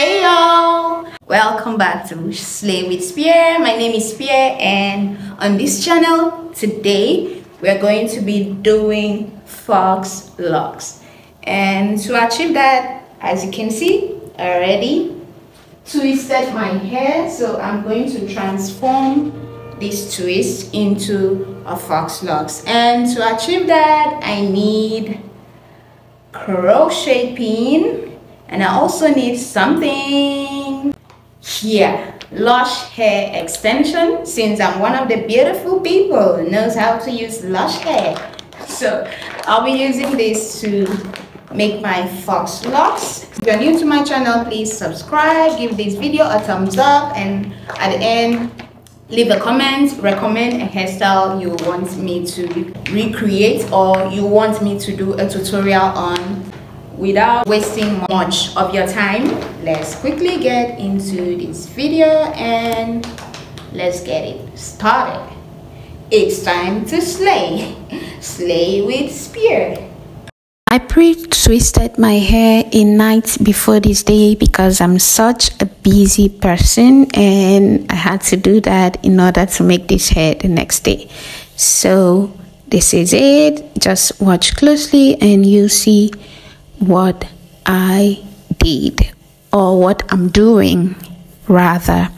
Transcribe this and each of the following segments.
Hey y'all! Welcome back to Slay with Spear. My name is Spear, and on this channel today we're going to be doing fox locks. And to achieve that, as you can see, I already twisted my hair, so I'm going to transform this twist into a fox locks. And to achieve that, I need crochet pin. And I also need something here, lush hair extension, since I'm one of the beautiful people who knows how to use lush hair. So I'll be using this to make my fox locks. If you're new to my channel, please subscribe, give this video a thumbs up, and at the end, leave a comment, recommend a hairstyle you want me to recreate or you want me to do a tutorial on. Without wasting much of your time, let's quickly get into this video and let's get it started. It's time to slay. Slay with Spear. I pre-twisted my hair a night before this day because I'm such a busy person and I had to do that in order to make this hair the next day. So this is it. Just watch closely and you'll see what I did, or what I'm doing rather.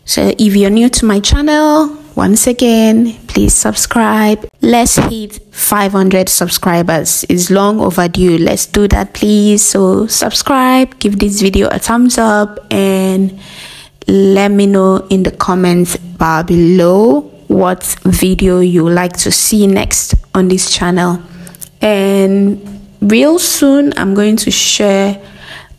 So if you're new to my channel, once again, please subscribe. Let's hit 500 subscribers. It's long overdue. Let's do that, please. So subscribe, give this video a thumbs up, and let me know in the comments bar below what video you would like to see next on this channel. And real soon, I'm going to share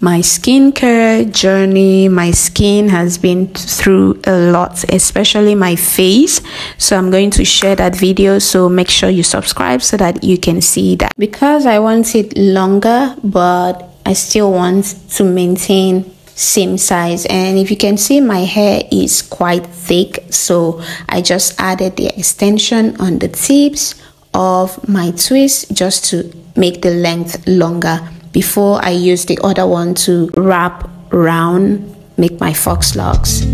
my skincare journey. My skin has been through a lot, especially my face. So I'm going to share that video. So make sure you subscribe so that you can see that. Because I want it longer, but I still want to maintain same size. And if you can see, my hair is quite thick. So I just added the extension on the tips of my twist just to make the length longer before I use the other one to wrap around, make my fox locks.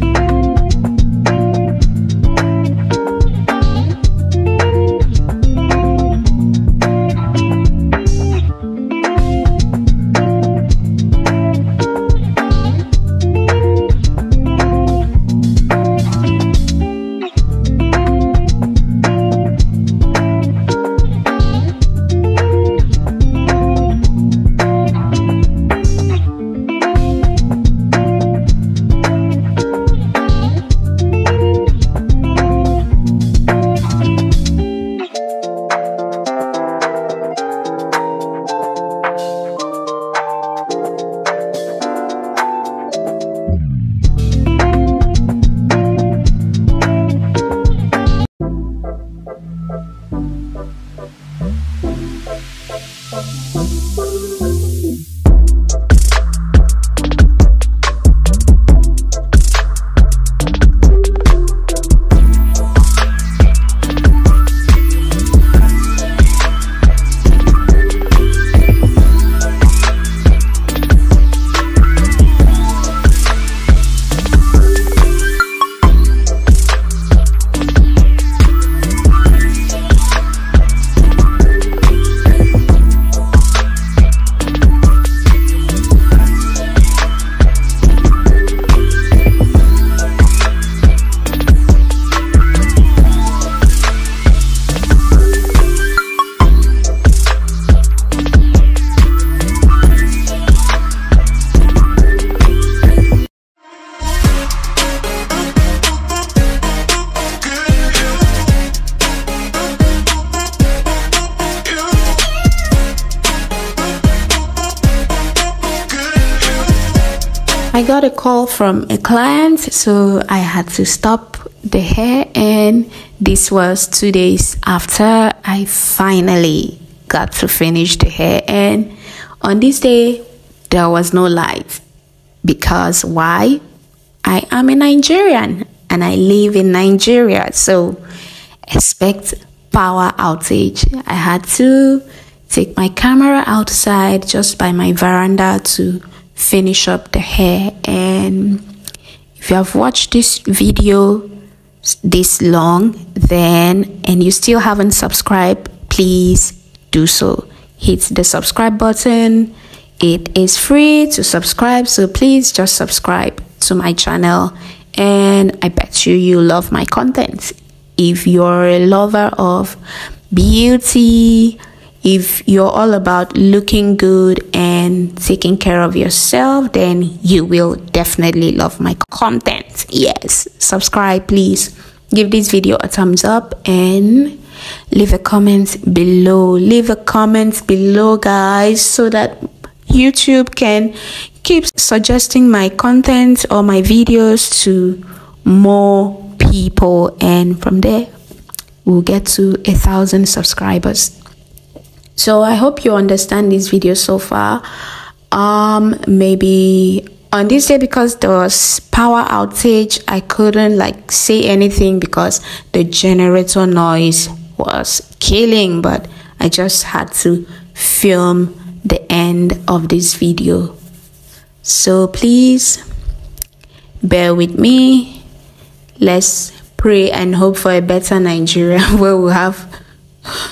I got a call from a client, so I had to stop the hair, and this was 2 days after I finally got to finish the hair. And on this day there was no light, because why? I am a Nigerian and I live in Nigeria, so expect power outage. I had to take my camera outside just by my veranda to finish up the hair. And if you have watched this video this long and you still haven't subscribed, please do so. Hit the subscribe button. It is free to subscribe, so please just subscribe to my channel, and I bet you love my content. If you're a lover of beauty, if you're all about looking good and taking care of yourself, then you will definitely love my content. Yes, subscribe, please. Give this video a thumbs up and leave a comment below. Leave a comment below, guys, so that YouTube can keep suggesting my content or my videos to more people, and from there we'll get to 1,000 subscribers. So I hope you understand this video so far. Maybe on this day, because there was power outage, I couldn't say anything because the generator noise was killing, but I just had to film the end of this video. So please bear with me. Let's pray and hope for a better Nigeria where we have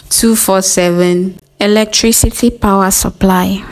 24/7 electricity power supply.